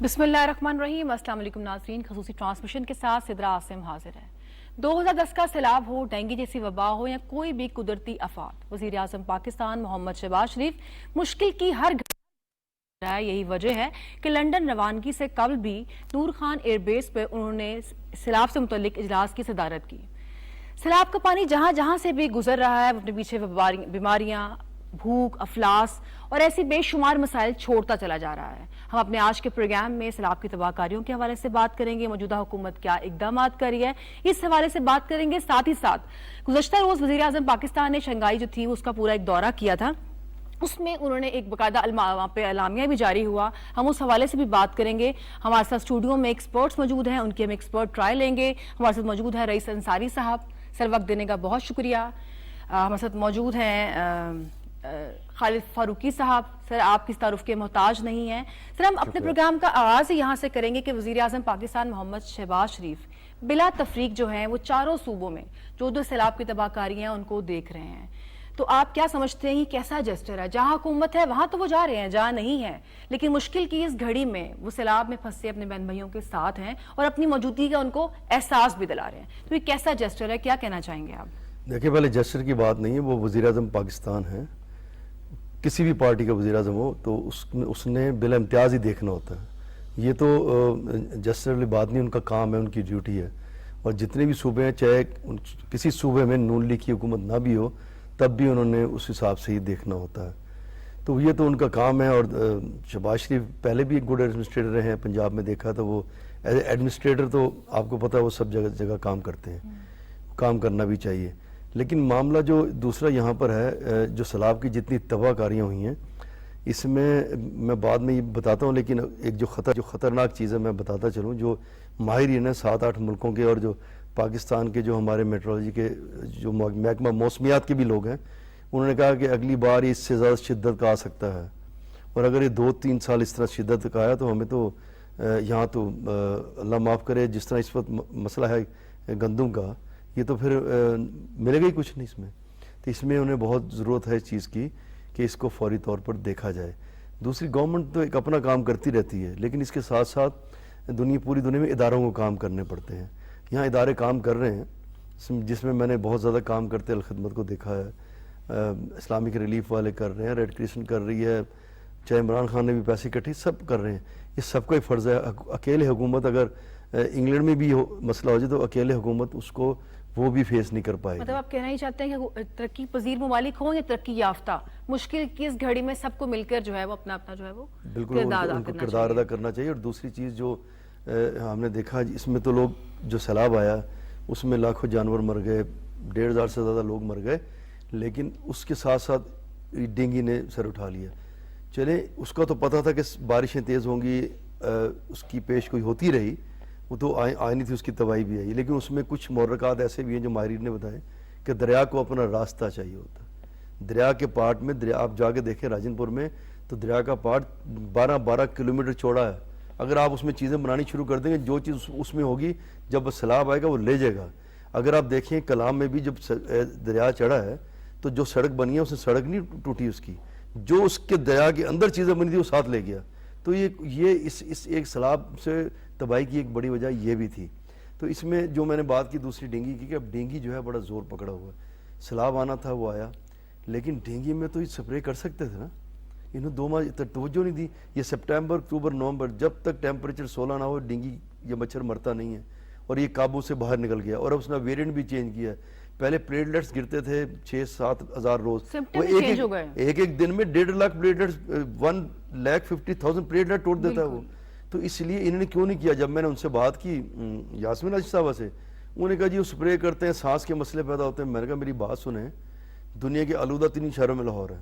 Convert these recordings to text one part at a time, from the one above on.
بسم اللہ الرحمن الرحیم۔ السلام علیکم ناظرین، خصوصی ٹرانسمیشن کے ساتھ سدرا عاصم حاضر ہے۔ 2010 کا سیلاب ہو، ڈینگی جیسی وبا ہو یا کوئی بھی قدرتی آفات، وزیر اعظم پاکستان محمد شہباز شریف مشکل کی ہر گھڑی ہے۔ یہی وجہ ہے کہ لنڈن روانگی سے قبل بھی نور خان ایئر بیس پہ انہوں نے سیلاب سے متعلق اجلاس کی صدارت کی۔ سیلاب کا پانی جہاں جہاں سے بھی گزر رہا ہے، اپنے پیچھے بیماریاں، بھوک، افلاس اور ایسی بے شمار مسائل چھوڑتا چلا جا رہا ہے۔ ہم اپنے آج کے پروگرام میں سیلاب کی تباہ کاریوں کے حوالے سے بات کریں گے، موجودہ حکومت کیا اقدامات کر رہی ہے اس حوالے سے بات کریں گے۔ ساتھ ہی ساتھ گزشتہ روز وزیر اعظم پاکستان نے شنگھائی جو تھی اس کا پورا ایک دورہ کیا تھا، اس میں انہوں نے ایک باقاعدہ وہاں پہ اعلامیہ بھی جاری ہوا، ہم اس حوالے سے بھی بات کریں گے۔ ہمارے ساتھ اسٹوڈیو میں ایکسپرٹس موجود ہیں، ان کی ہم ایکسپرٹ ٹرائی لیں گے۔ ہمارے ساتھ موجود ہے رئیس انصاری صاحب، سر وقت دینے کا بہت شکریہ۔ ہمارے ساتھ موجود ہیں خالد فاروقی صاحب، سر آپ کس تعارف کے محتاج نہیں ہیں۔ سر ہم اپنے پروگرام کا آغاز یہاں سے کریں گے کہ وزیر اعظم پاکستان محمد شہباز شریف بلا تفریق جو ہیں وہ چاروں صوبوں میں جو سیلاب کی تباہ کاری ہیں ان کو دیکھ رہے ہیں، تو آپ کیا سمجھتے ہیں کیسا جسٹر ہے؟ جہاں حکومت ہے وہاں تو وہ جا رہے ہیں، جہاں نہیں ہے، لیکن مشکل کی اس گھڑی میں وہ سیلاب میں پھنسے اپنے بہن بھائیوں کے ساتھ ہیں اور اپنی موجودگی کا ان کو احساس بھی دلا رہے ہیں، تو یہ کیسا جسٹر ہے؟ کیا کہنا چاہیں گے آپ؟ دیکھیں، پہلے جسٹر کی بات نہیں ہے، وہ وزیر اعظم پاکستان ہے، کسی بھی پارٹی کا وزیر اعظم ہو تو اس نے بلا امتیاز ہی دیکھنا ہوتا ہے۔ یہ تو جسٹر والی بات نہیں، ان کا کام ہے، ان کی ڈیوٹی ہے۔ اور جتنے بھی صوبے ہیں، چاہے کسی صوبے میں نون لیگ کی حکومت نہ بھی ہو، تب بھی انہوں نے اس حساب سے ہی دیکھنا ہوتا ہے، تو یہ تو ان کا کام ہے۔ اور شہباز شریف پہلے بھی ایک گڈ ایڈمنسٹریٹر رہے ہیں، پنجاب میں دیکھا تو وہ ایز اے ایڈمنسٹریٹر تو آپ کو پتہ ہے وہ سب جگہ کام کرتے ہیں، کام کرنا بھی چاہیے۔ لیکن معاملہ جو دوسرا یہاں پر ہے، جو سیلاب کی جتنی تباہ کاریاں ہوئی ہیں، اس میں بعد میں یہ بتاتا ہوں، لیکن ایک جو خطرناک چیز ہے میں بتاتا چلوں، جو ماہرین ہیں 7-8 ملکوں کے اور جو پاکستان کے جو ہمارے میٹرولوجی کے جو محکمہ موسمیات کے بھی لوگ ہیں، انہوں نے کہا کہ اگلی بار اس سے زیادہ شدت کا آ سکتا ہے، اور اگر یہ 2-3 سال اس طرح شدت کا آیا تو ہمیں تو یہاں تو اللہ معاف کرے، جس طرح اس وقت مسئلہ ہے گندم کا، یہ تو پھر ملے گا ہی کچھ نہیں اس میں، تو اس میں انہیں بہت ضرورت ہے اس چیز کی کہ اس کو فوری طور پر دیکھا جائے۔ دوسری گورنمنٹ تو ایک اپنا کام کرتی رہتی ہے، لیکن اس کے ساتھ ساتھ پوری دنیا میں اداروں کو کام کرنے پڑتے ہیں۔ یہاں ادارے کام کر رہے ہیں، جس میں نے بہت زیادہ کام کرتے الخدمت کو دیکھا ہے، اسلامک ریلیف والے کر رہے ہیں، ریڈ کریسنٹ کر رہی ہے، چاہے عمران خان نے بھی پیسے کٹے، سب کر رہے ہیں، یہ سب کا ہی فرض ہے۔ اکیلے حکومت اگر انگلینڈ میں بھی مسئلہ ہو جائے تو اکیلے حکومت اس کو وہ بھی فیس نہیں کر پائے گی۔ مطلب آپ کہنا ہی چاہتے ہیں کہ ترقی پذیر ممالک ہوں یا ترقی یافتہ، مشکل کی اس گھڑی میں سب کو مل کر جو ہے وہ اپنا جو ہے وہ کردار ادا کرنا چاہیے۔ اور دوسری چیز جو ہم نے دیکھا، اس میں تو لوگ جو سیلاب آیا اس میں لاکھوں جانور مر گئے، 1500 سے زیادہ لوگ مر گئے، لیکن اس کے ساتھ ساتھ ڈینگی نے سر اٹھا لیا۔ چلیں، اس کا تو پتہ تھا کہ بارشیں تیز ہوں گی، اس کی پیش کوئی ہوتی رہی، وہ تو آئینی تھی، اس کی تباہی بھی آئی، لیکن اس میں کچھ محرکات ایسے بھی ہیں جو ماہرین نے بتائے کہ دریا کو اپنا راستہ چاہیے ہوتا ہے۔ دریا کے پارٹ میں آپ جا کے دیکھیں راجن پور میں، تو دریا کا پارٹ 12 کلومیٹر چوڑا ہے۔ اگر آپ اس میں چیزیں بنانی شروع کر دیں گے، جو چیز اس میں ہوگی جب سیلاب آئے گا وہ لے جائے گا۔ اگر آپ دیکھیں کلام میں بھی جب دریا چڑھا ہے تو جو سڑک بنی ہے اس سے سڑک نہیں ٹوٹی، اس کی جو اس کے دریا کے اندر چیزیں بنی تھی وہ ساتھ لے گیا۔ تو یہ اس ایک سیلاب سے تباہی کی ایک بڑی وجہ یہ بھی تھی۔ تو اس میں جو میں نے بات کی دوسری ڈینگی کی، کہ اب ڈینگی جو ہے بڑا زور پکڑا ہوا ہے۔ سیلاب آنا تھا وہ آیا، لیکن ڈینگی میں تو یہ سپرے کر سکتے تھے نا، انہوں 2 ماہ توجہ نہیں دی۔ یہ سپٹمبر، اکتوبر، نومبر، جب تک ٹیمپریچر 16 نہ ہو ڈینگی یہ مچھر مرتا نہیں ہے، اور یہ قابو سے باہر نکل گیا۔ اور اب اس نے ویرینٹ بھی چینج کیا ہے، پہلے پلیٹلیٹس گرتے تھے 6-7 ہزار روز، وہ ایک دن میں 1.5 لاکھ پلیٹلیٹس، 1,50,000 پلیٹلیٹ توڑ دیتا ہے وہ۔ تو اس لیے انہوں نے کیوں نہیں کیا؟ جب میں نے ان سے بات کی یاسمین عاجز صاحبہ سے، انہوں نے کہا جی وہ سپرے کرتے ہیں، سانس کے مسئلے پیدا ہوتے ہیں۔ میں نے کہا میری بات سنیں، دنیا کے آلودہ 3 شہروں میں لاہور ہے،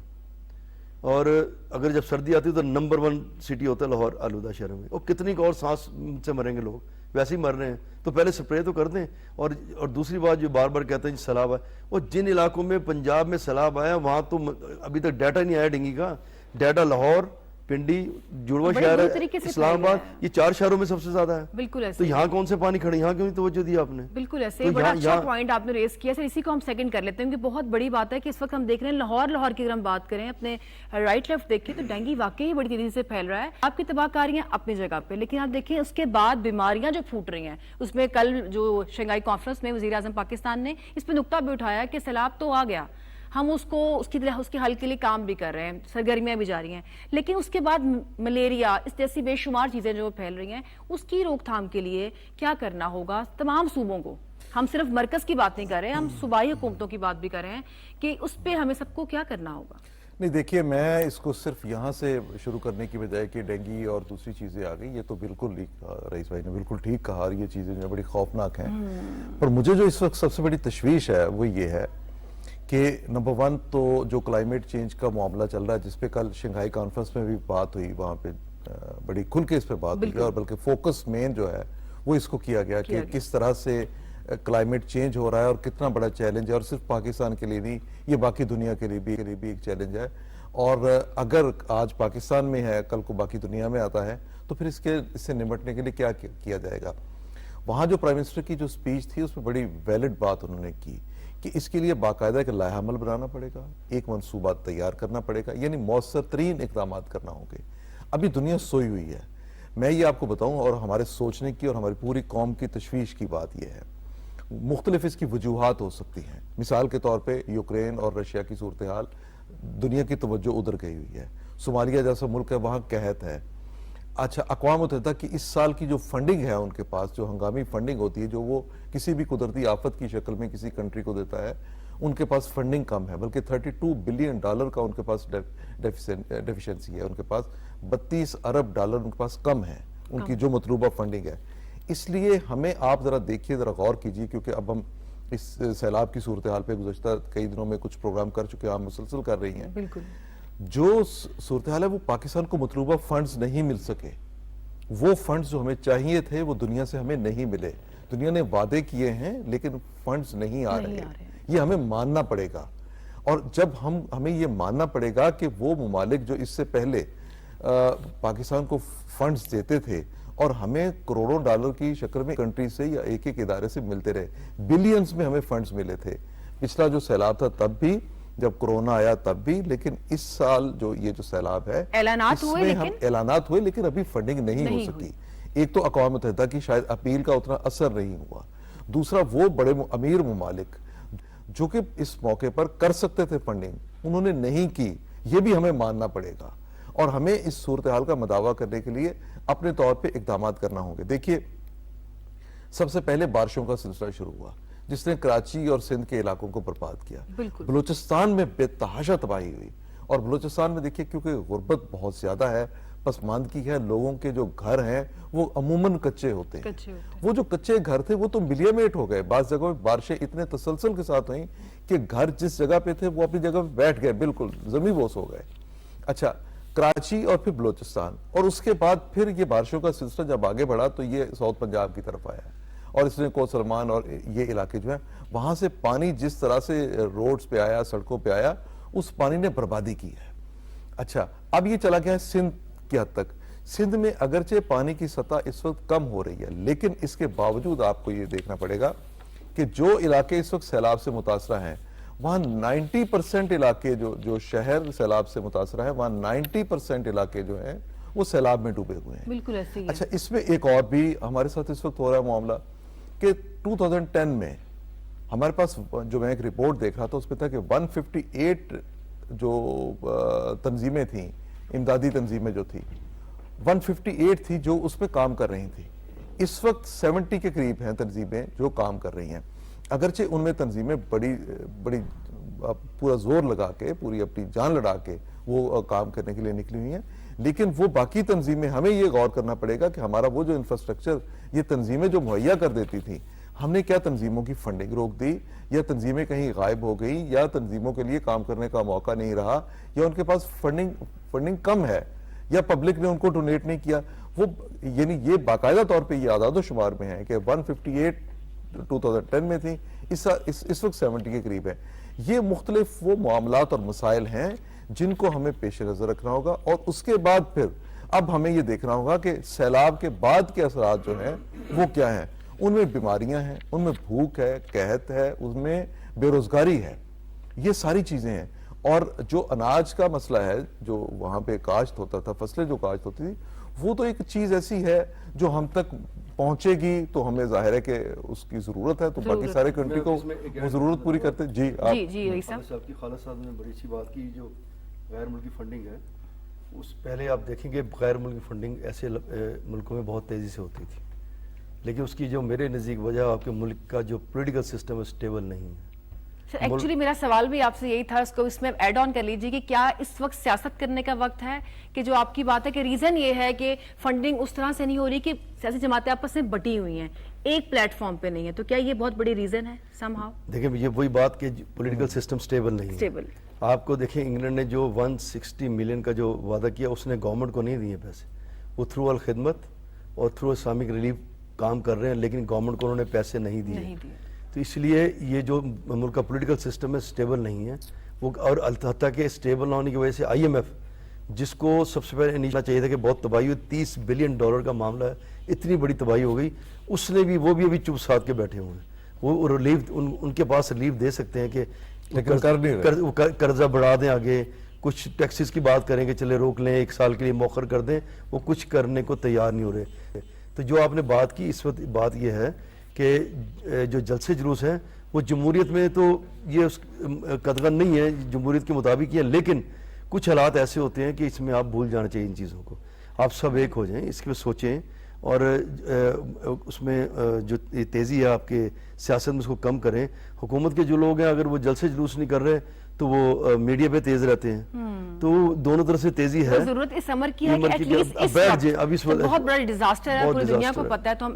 اور اگر جب سردی آتی ہے تو نمبر 1 سٹی ہوتا ہے لاہور آلودہ شہروں میں، اور کتنی اور سانس سے مریں گے لوگ، ویسے ہی مر رہے ہیں، تو پہلے سپرے تو کر دیں۔ اور دوسری بات جو بار بار کہتے ہیں سیلاب آئے، اور جن علاقوں میں پنجاب میں سیلاب آیا وہاں تو ابھی تک ڈیٹا نہیں آیا ڈینگی کا، ڈیٹا لاہور، پنڈی جڑواں بڑے شہر بری ہے، طریقے سے اسلام پھیل گیا آباد، یہ 4 شہروں میں سب سے زیادہ ہے. بالکل تو ایسے یہاں کون سے پانی کھڑے، یہاں کیوں نہیں توجہ دی آپ نے؟ بالکل ایسے تو بڑا اچھا یہاں پوائنٹ آپ نے ریز کیا. سر اسی کو ہم سیکنڈ کر لیتے ہیں کیونکہ بہت بڑی بات ہے کہ اس وقت ہم دیکھ رہے ہیں لاہور کی اگر ہم بات کریں اپنے رائٹ لیفٹ دیکھیں تو ڈینگی واقعی بڑی تیزی سے پھیل رہا ہے. آپ کی تباہ کاریاں اپنی جگہ پہ، لیکن آپ دیکھیں اس کے بعد بیماریاں جو پھوٹ رہی ہیں، اس میں کل جو شنگھائی کانفرنس میں وزیر اعظم پاکستان نے اس پہ نقطہ بھی اٹھایا کہ سیلاب تو آ گیا، ہم اس کے حل کے لیے کام بھی کر رہے ہیں، سرگرمیاں بھی جاری ہیں، لیکن اس کے بعد ملیریا اس جیسی بے شمار چیزیں جو پھیل رہی ہیں اس کی روک تھام کے لیے کیا کرنا ہوگا تمام صوبوں کو؟ ہم صرف مرکز کی بات نہیں کر رہے، ہم صوبائی حکومتوں کی بات بھی کر رہے ہیں کہ اس پہ ہمیں سب کو کیا کرنا ہوگا. نہیں دیکھیے، میں اس کو صرف یہاں سے شروع کرنے کی بجائے کہ ڈینگی اور دوسری چیزیں آ گئی، یہ تو بالکل رئیس بھائی نے بالکل ٹھیک کہا، اور یہ چیزیں جو بڑی خوفناک ہیں. پر مجھے جو اس وقت سب سے بڑی تشویش ہے وہ یہ ہے کہ نمبر 1 تو جو کلائمیٹ چینج کا معاملہ چل رہا ہے، جس پہ کل شنگھائی کانفرنس میں بھی بات ہوئی، وہاں پہ بڑی کھل کے اس پہ بات ہوئی، اور بلکہ فوکس مین جو ہے وہ اس کو کیا گیا کہ کس طرح سے کلائمیٹ چینج ہو رہا ہے اور کتنا بڑا چیلنج ہے، اور صرف پاکستان کے لیے نہیں، یہ باقی دنیا کے لیے بھی ایک چیلنج ہے. اور اگر آج پاکستان میں ہے، کل کو باقی دنیا میں آتا ہے، تو پھر اس سے نمٹنے کے لیے کیا کیا جائے گا. وہاں جو پرائم منسٹر کی جو سپیچ تھی اس میں بڑی ویلڈ بات انہوں نے کی کہ اس کے لیے باقاعدہ ایک لائحہ عمل بنانا پڑے گا، ایک منصوبہ تیار کرنا پڑے گا، یعنی مؤثر ترین اقدامات کرنا ہوں گے. ابھی دنیا سوئی ہوئی ہے. میں یہ آپ کو بتاؤں، اور ہمارے سوچنے کی اور ہماری پوری قوم کی تشویش کی بات یہ ہے، مختلف اس کی وجوہات ہو سکتی ہیں. مثال کے طور پہ یوکرین اور رشیا کی صورتحال، دنیا کی توجہ ادھر گئی ہوئی ہے. صومالیہ جیسا ملک ہے، وہاں قحط ہے. اچھا، اقوام متحدہ کی اس سال کی جو فنڈنگ ہے ان کے پاس، جو ہنگامی فنڈنگ ہوتی ہے، جو وہ کسی بھی قدرتی آفت کی شکل میں کسی کنٹری کو دیتا ہے، ان کے پاس فنڈنگ کم ہے، بلکہ $32 بلین کا ان کے پاس ڈیفیشنسی ہے. ان کے پاس $32 ارب ان کے پاس کم ہے، ان کی جو مطلوبہ فنڈنگ ہے. اس لیے ہمیں، آپ ذرا دیکھیے، ذرا غور کیجیے، کیونکہ اب ہم اس سیلاب کی صورتحال پہ گزشتہ کئی دنوں میں کچھ پروگرام کر چکے ہیں، ہم مسلسل کر رہی ہیں. بالکل جو صورتحال ہے وہ پاکستان کو مطلوبہ فنڈز نہیں مل سکے. وہ فنڈز جو ہمیں چاہیے تھے وہ دنیا سے ہمیں نہیں ملے. دنیا نے وعدے کیے ہیں لیکن فنڈز نہیں آ رہے. یہ ہمیں ماننا پڑے گا. اور جب ہمیں یہ ماننا پڑے گا کہ وہ ممالک جو اس سے پہلے پاکستان کو فنڈز دیتے تھے اور ہمیں کروڑوں ڈالر کی شکل میں کنٹری سے یا ایک ادارے سے ملتے رہے، بلینز میں ہمیں فنڈز ملے تھے. پچھلا جو سیلاب تھا تب بھی، جب کرونا آیا تب بھی، لیکن اس سال جو یہ جو سیلاب ہے، اعلانات ہوئے لیکن ابھی فنڈنگ نہیں ہو سکی. ایک تو اقوام متحدہ کی شاید اپیل کا اتنا اثر نہیں ہوا. دوسرا، وہ بڑے امیر ممالک جو کہ اس موقع پر کر سکتے تھے فنڈنگ، انہوں نے نہیں کی. یہ بھی ہمیں ماننا پڑے گا، اور ہمیں اس صورتحال کا مداوع کرنے کے لیے اپنے طور پہ اقدامات کرنا ہوں گے. دیکھیے، سب سے پہلے بارشوں کا سلسلہ شروع ہوا جس نے کراچی اور سندھ کے علاقوں کو برباد کیا. بلوچستان میں بے تحاشا تباہی ہوئی. اور بلوچستان میں دیکھیے، کیونکہ غربت بہت زیادہ ہے، پسماندگی ہے، لوگوں کے جو گھر ہیں وہ عموماً کچے ہوتے ہیں. وہ جو کچے گھر تھے وہ تو ملیمیٹ ہو گئے. بعض جگہوں میں بارشیں اتنے تسلسل کے ساتھ ہوئیں کہ گھر جس جگہ پہ تھے وہ اپنی جگہ پہ بیٹھ گئے، بالکل زمین بوس ہو گئے. اچھا، کراچی اور پھر بلوچستان، اور اس کے بعد پھر یہ بارشوں کا سلسلہ جب آگے بڑھا تو یہ ساؤتھ پنجاب کی طرف آیا، اور اس نے کو سلمان اور یہ علاقے جو ہیں، وہاں سے پانی جس طرح سے روڈز پہ آیا، سڑکوں پہ آیا، اس پانی نے بربادی کی ہے. اچھا، اب یہ چلا گیا ہے سندھ کی حد تک. سندھ میں اگرچہ پانی کی سطح اس وقت کم ہو رہی ہے، لیکن اس کے باوجود آپ کو یہ دیکھنا پڑے گا کہ جو علاقے اس وقت سیلاب سے متاثرہ ہیں، وہاں 90% علاقے جو شہر سیلاب سے متاثرہ ہیں، وہاں 90% علاقے جو ہیں وہ سیلاب میں ڈوبے ہوئے ہیں. بالکل ایسے ہی. اچھا، اس میں ایک اور بھی ہمارے ساتھ اس وقت ہو رہا ہے معاملہ کہ 2010 میں ہمارے پاس جو میں ایک رپورٹ دیکھ رہا تھا، اس پہ تھا کہ 158 جو تنظیمیں تھیں، امدادی تنظیمیں جو تھی، 158 تھی جو اس پہ کام کر رہی تھی. اس وقت 70 کے قریب ہیں تنظیمیں جو کام کر رہی ہیں. اگرچہ ان میں تنظیمیں بڑی پورا زور لگا کے، پوری اپنی جان لڑا کے وہ کام کرنے کے لیے نکلی ہوئی ہیں، لیکن وہ باقی تنظیمیں، ہمیں یہ غور کرنا پڑے گا کہ ہمارا وہ جو انفراسٹرکچر یہ تنظیمیں جو مہیا کر دیتی تھیں، ہم نے کیا تنظیموں کی فنڈنگ روک دی، یا تنظیمیں کہیں غائب ہو گئی، یا تنظیموں کے لیے کام کرنے کا موقع نہیں رہا، یا ان کے پاس فنڈنگ کم ہے، یا پبلک نے ان کو ڈونیٹ نہیں کیا. وہ یعنی یہ باقاعدہ طور پہ یہ اعداد و شمار میں ہے کہ 158 2010 میں تھی، اس وقت 70 کے قریب ہے. یہ مختلف وہ معاملات اور مسائل ہیں جن کو ہمیں پیش نظر رکھنا ہوگا، اور اس کے بعد پھر اب ہمیں یہ دیکھنا ہوگا کہ سیلاب کے بعد کے اثرات جو ہیں وہ کیا ہیں۔ ان میں بیماریاں ہیں، ان میں بھوک ہے، قحط ہے، ان میں بے روزگاری ہے، یہ ساری چیزیں ہیں۔ اور جو اناج کا مسئلہ ہے، جو وہاں پہ کاشت ہوتا تھا، فصلیں جو کاشت ہوتی تھی، وہ تو ایک چیز ایسی ہے جو ہم تک پہنچے گی تو ہمیں ظاہر ہے کہ اس کی ضرورت ہے، تو باقی سارے کنٹری کو وہ ضرورت پوری کرتے۔ جی رئیس صاحب، صاحب کی خالد صاحب نے بڑی اچھی بات کی، جو غیر ملکی فنڈنگ ہے، اس پہلے آپ دیکھیں گے غیر ملکی فنڈنگ ایسے ملکوں میں بہت تیزی سے ہوتی تھی، لیکن اس کی جو میرے نزدیک وجہ آپ کے ملک کا جو پولیٹیکل سسٹم ہے اسٹیبل نہیں ہے۔ ایکچولی میرا سوال بھی آپ سے یہی تھا، اس کو اس میں ایڈ آن کر لیجیے کہ کیا اس وقت سیاست کرنے کا وقت ہے، کہ جو آپ کی بات ہے کہ ریزن یہ ہے کہ فنڈنگ اس طرح سے نہیں ہو رہی کہ سیاسی جماعتیں آپس میں بٹی ہوئی ہیں، ایک پلیٹ فارم پہ نہیں ہے، تو کیا یہ بہت بڑی ریزن ہے سم ہاؤ؟ دیکھیں یہ وہی بات کہ پولیٹیکل سسٹم اسٹیبل نہیں ہے۔ اسٹیبل آپ کو دیکھیں انگلینڈ نے جو 160 ملین کا جو وعدہ کیا، اس نے گورنمنٹ کو نہیں دیے پیسے، وہ تھرو الخدمت اور تھرو اسلامک ریلیف کام کر رہے ہیں، لیکن گورنمنٹ کو انہوں نے پیسے نہیں دیے۔ تو اس لیے یہ جو ملک کا پولیٹیکل سسٹم ہے اسٹیبل نہیں ہے وہ، اور حتیٰ کہ اسٹیبل نہ ہونے کی وجہ سے آئی ایم ایف، جس کو سب سے پہلے نیچنا چاہیے تھا کہ بہت تباہی ہوئی، $30 بلین کا معاملہ ہے، اتنی بڑی تباہی ہو گئی، اس نے بھی وہ بھی ابھی چپ ساتھ کے بیٹھے ہوئے ہیں، وہ ریلیف ان کے پاس ریلیف دے سکتے ہیں کہ قرضہ بڑھا دیں، آگے کچھ ٹیکسز کی بات کریں کہ چلے روک لیں، 1 سال کے لیے مؤخر کر دیں، وہ کچھ کرنے کو تیار نہیں ہو رہے۔ تو جو آپ نے بات کی اس وقت بات یہ ہے کہ جو جلسے جلوس ہیں وہ جمہوریت میں تو یہ قدغن نہیں ہے، جمہوریت کے مطابق یہ، لیکن کچھ حالات ایسے ہوتے ہیں کہ اس میں آپ بھول جانا چاہیے ان چیزوں کو، آپ سب ایک ہو جائیں، اس کے سوچیں، اور اس میں جو تیزی ہے آپ کے سیاست میں اس کو کم کریں۔ حکومت کے جو لوگ ہیں اگر وہ جلسے جلوس نہیں کر رہے تو وہ میڈیا پہ تیز رہتے ہیں، تو دونوں طرف سے تیزی ہے۔ ضرورت اس امر کی ہے کہ ایٹ لیسٹ اس وقت بہت بڑا ڈیزاسٹر ہے، پوری دنیا کو پتہ ہے، تو ہم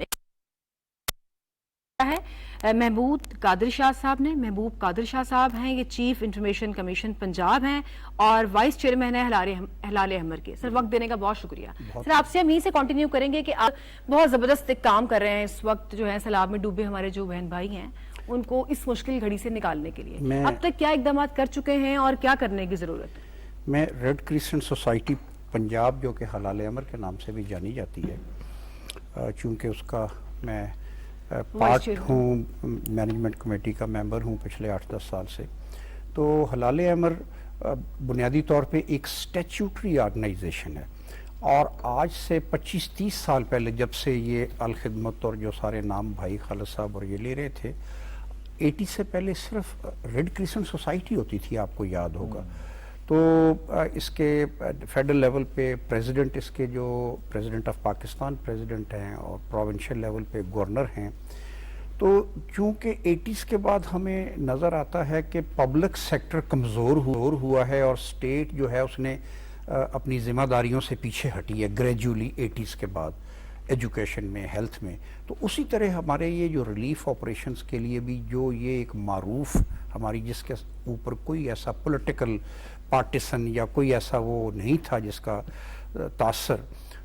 ہے محبوب قادر شاہ صاحب نے، محبوب قادر شاہ صاحب ہیں، یہ چیف انفارمیشن کمیشن پنجاب ہیں اور وائس چیئرمین ہیں ہلال احمر کے۔ سر وقت دینے کا بہت شکریہ۔ سر آپ سے ہم یہیں سے کنٹینیو کریں گے کہ آپ بہت زبردست ایک کام کر رہے ہیں اس وقت، جو ہے سیلاب میں ڈوبے ہمارے جو بہن بھائی ہیں ان کو اس مشکل گھڑی سے نکالنے کے لیے اب تک کیا اقدامات کر چکے ہیں اور کیا کرنے کی ضرورت ہے؟ میں ریڈ کرسنٹ سوسائٹی پنجاب، جو کہ ہلال احمر کے نام سے بھی جانی جاتی ہے، چونکہ اس کا میں پارٹ ہوں، مینجمنٹ کمیٹی کا ممبر ہوں پچھلے 8-10 سال سے، تو ہلال احمر بنیادی طور پہ ایک سٹیچوٹری آرگنائزیشن ہے، اور آج سے 25-30 سال پہلے جب سے یہ الخدمت اور جو سارے نام بھائی خالد صاحب اور یہ لے رہے تھے، 80 سے پہلے صرف ریڈ کرسنٹ سوسائٹی ہوتی تھی، آپ کو یاد ہوگا۔ تو اس کے فیڈرل لیول پہ پریزیڈنٹ، اس کے جو پریزیڈنٹ آف پاکستان پریزیڈنٹ ہیں، اور پروونشل لیول پہ گورنر ہیں۔ تو چونکہ 80s کے بعد ہمیں نظر آتا ہے کہ پبلک سیکٹر کمزور ہوا ہے، اور سٹیٹ جو ہے اس نے اپنی ذمہ داریوں سے پیچھے ہٹی ہے گریجولی 80s کے بعد، ایجوکیشن میں، ہیلتھ میں۔ تو اسی طرح ہمارے یہ جو ریلیف آپریشنز کے لیے بھی جو یہ ایک معروف ہماری، جس کے اوپر کوئی ایسا پولیٹیکل پارٹیسن یا کوئی ایسا وہ نہیں تھا جس کا تاثر،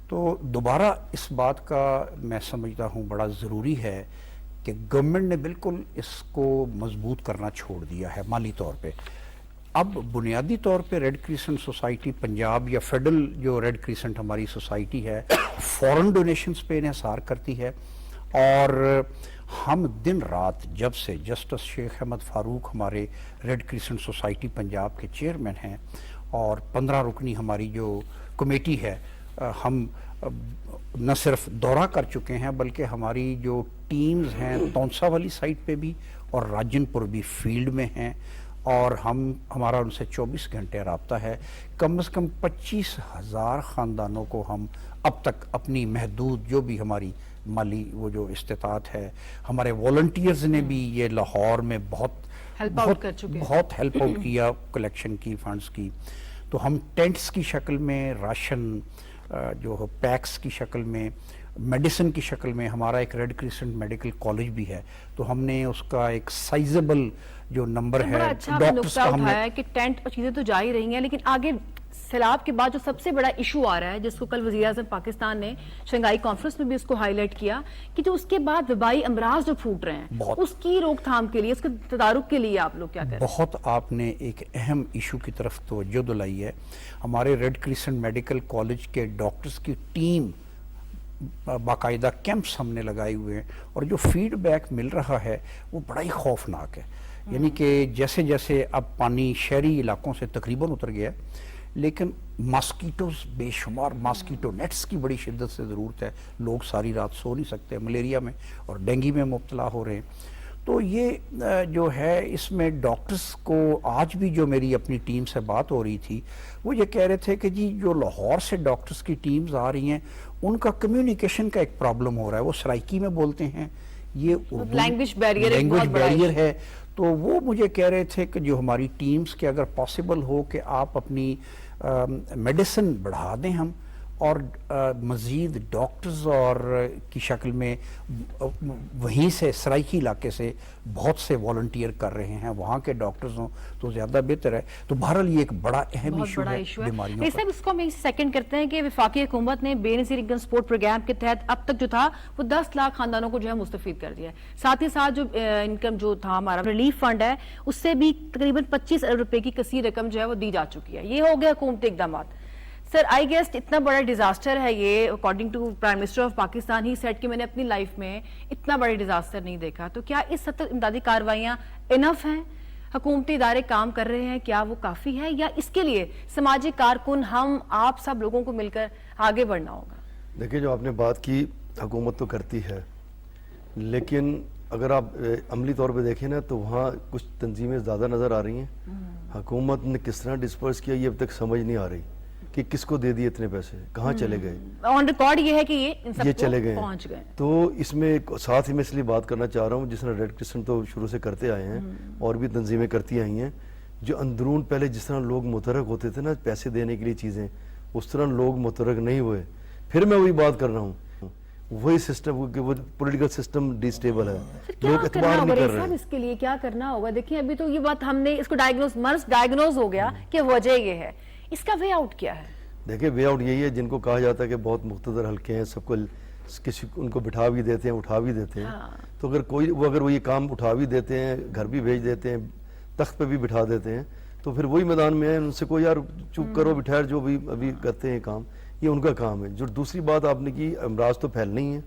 تو دوبارہ اس بات کا میں سمجھتا ہوں بڑا ضروری ہے کہ گورنمنٹ نے بالکل اس کو مضبوط کرنا چھوڑ دیا ہے مالی طور پہ۔ اب بنیادی طور پہ ریڈ کرسنٹ سوسائٹی پنجاب یا فیڈرل جو ریڈ کرسنٹ ہماری سوسائٹی ہے، فورن ڈونیشنز پہ انحصار کرتی ہے، اور ہم دن رات جب سے جسٹس شیخ احمد فاروق ہمارے ریڈ کرسنٹ سوسائٹی پنجاب کے چیئرمین ہیں، اور 15 رکنی ہماری جو کمیٹی ہے، ہم نہ صرف دورہ کر چکے ہیں بلکہ ہماری جو ٹیمز ہیں تونسا والی سائٹ پہ بھی اور راجن پور بھی فیلڈ میں ہیں، اور ہمارا ان سے 24 گھنٹے رابطہ ہے۔ کم از کم 25,000 خاندانوں کو ہم اب تک اپنی محدود جو بھی ہماری مالی وہ جو استطاعت ہے، ہمارے والنٹیئرز نے بھی یہ لاہور میں بہت ہیلپ آؤٹ کیا کلیکشن کی، فنڈز کی۔ تو ہم ٹینٹس کی شکل میں، راشن جو پیکس کی شکل میں، میڈیسن کی شکل میں، ہمارا ایک ریڈ کرسنٹ میڈیکل کالج بھی ہے، تو ہم نے اس کا ایک سائزبل جو نمبر ہے ڈاکٹرز کا، ہم نے کہ ٹینٹ اور چیزیں تو جا ہی رہی ہیں، لیکن آگے سیلاب کے بعد جو سب سے بڑا ایشو آ رہا ہے جس کو کل وزیر اعظم پاکستان نے شنگھائی کانفرنس میں بھی اس کو ہائی لائٹ کیا کہ جو اس کے بعد وبائی امراض جو پھوٹ رہے ہیں اس کی روک تھام کے لیے، اس کے تدارک کے لیے آپ لوگ کیا کریں؟ بہت آپ نے ایک اہم ایشو کی طرف توجہ دلائی ہے. ہمارے ریڈ کرسنٹ میڈیکل کالج کے ڈاکٹرز کی ٹیم باقاعدہ کیمپس ہم نے لگائے ہوئے ہیں، اور جو فیڈ بیک مل رہا ہے وہ بڑا ہی خوفناک ہے. یعنی کہ جیسے جیسے اب پانی شہری علاقوں سے تقریباً اتر گیا، لیکن ماسکیٹوز بے شمار، ماسکیٹو نیٹس کی بڑی شدت سے ضرورت ہے. لوگ ساری رات سو نہیں سکتے، ملیریا میں اور ڈینگی میں مبتلا ہو رہے ہیں. تو یہ جو ہے اس میں ڈاکٹرز کو آج بھی جو میری اپنی ٹیم سے بات ہو رہی تھی وہ یہ کہہ رہے تھے کہ جی جو لاہور سے ڈاکٹرز کی ٹیمز آ رہی ہیں ان کا کمیونیکیشن کا ایک پرابلم ہو رہا ہے. وہ سرائکی میں بولتے ہیں، یہ لینگویج بیریئر لینگویج بیریئر ہے. تو وہ مجھے کہہ رہے تھے کہ جو ہماری ٹیمز کے اگر پاسبل ہو کہ آپ اپنی میڈیسن بڑھا دیں ہم، اور مزید ڈاکٹرز اور کی شکل میں وہیں سے سرائکی علاقے سے بہت سے والنٹیئر کر رہے ہیں، وہاں کے ڈاکٹرز ہوں تو زیادہ بہتر ہے. تو بہرحال یہ ایک بڑا اہم ایشو ہے بیماریوں کا. اس کو ہم سیکنڈ کرتے ہیں کہ وفاقی حکومت نے بے نظیر انکم سپورٹ پروگرام کے تحت اب تک جو تھا وہ 10 لاکھ خاندانوں کو جو ہے مستفید کر دیا ہے. ساتھ ہی ساتھ جو انکم جو تھا ہمارا ریلیف فنڈ ہے اس سے بھی تقریباً 25 ارب روپے کی کثیر رقم جو ہے وہ دی جا چکی ہے. یہ ہو گیا حکومتی اقدامات. سر آئی گیس اتنا بڑا ڈیزاسٹر ہے یہ، according to prime minister of Pakistan ہی سیٹ کہ میں نے اپنی لائف میں اتنا بڑا ڈیزاسٹر نہیں دیکھا. تو کیا اس حد تک امدادی کارروائیاں انف ہیں؟ حکومتی ادارے کام کر رہے ہیں، کیا وہ کافی ہے، یا اس کے لیے سماجی کارکن ہم آپ سب لوگوں کو مل کر آگے بڑھنا ہوگا؟ دیکھیں جو آپ نے بات کی حکومت تو کرتی ہے، لیکن اگر آپ عملی طور پہ دیکھیں نا تو وہاں کچھ تنظیمیں زیادہ نظر آ رہی ہیں. حکومت نے کس طرح ڈسپرس کیا یہ اب تک سمجھ نہیں آ رہی کہ کس کو دے دیے اتنے پیسے، کہاں چلے گئے. آن ریکارڈ یہ ہے کہ یہ ان سب کو چلے گئے پہنچ گئے. تو اس میں ساتھ ہی میں اس لیے بات کرنا چاہ رہا ہوں، جس طرح ریڈ کرسنٹ تو شروع سے کرتے آئے ہیں اور بھی تنظیمیں کرتی آئی ہیں، جو اندرون پہلے جس طرح لوگ متحرک ہوتے تھے نا پیسے دینے کے لیے چیزیں، اس طرح لوگ متحرک نہیں ہوئے. پھر میں وہی بات کر رہا ہوں، وہی سسٹم کہ وہ پولیٹیکل سسٹم ڈی سٹیبل ہے، لوگ اعتبار نہیں کر رہے ہیں. اس کے لیے کیا کرنا ہوگا؟ دیکھیں ابھی تو یہ بات ہم نے اس کو ڈائگنوز ہو گیا کہ وجہ یہ ہے، اس کا وے آؤٹ کیا ہے؟ دیکھیں وے آؤٹ یہی ہے جن کو کہا جاتا ہے کہ بہت مقتدر حلقے ہیں، سب کو کسی ان کو بٹھا بھی دیتے ہیں، اٹھا بھی دیتے ہیں. تو اگر وہ یہ کام اٹھا بھی دیتے ہیں، گھر بھی بھیج دیتے ہیں، تخت پہ بھی بٹھا دیتے ہیں، تو پھر وہی میدان میں ہے. ان سے کوئی یار چپ کرو بٹھائر، جو بھی ابھی کرتے ہیں کام یہ ان کا کام ہے. جو دوسری بات آپ نے کی، امراض تو پھیلنا ہی ہے.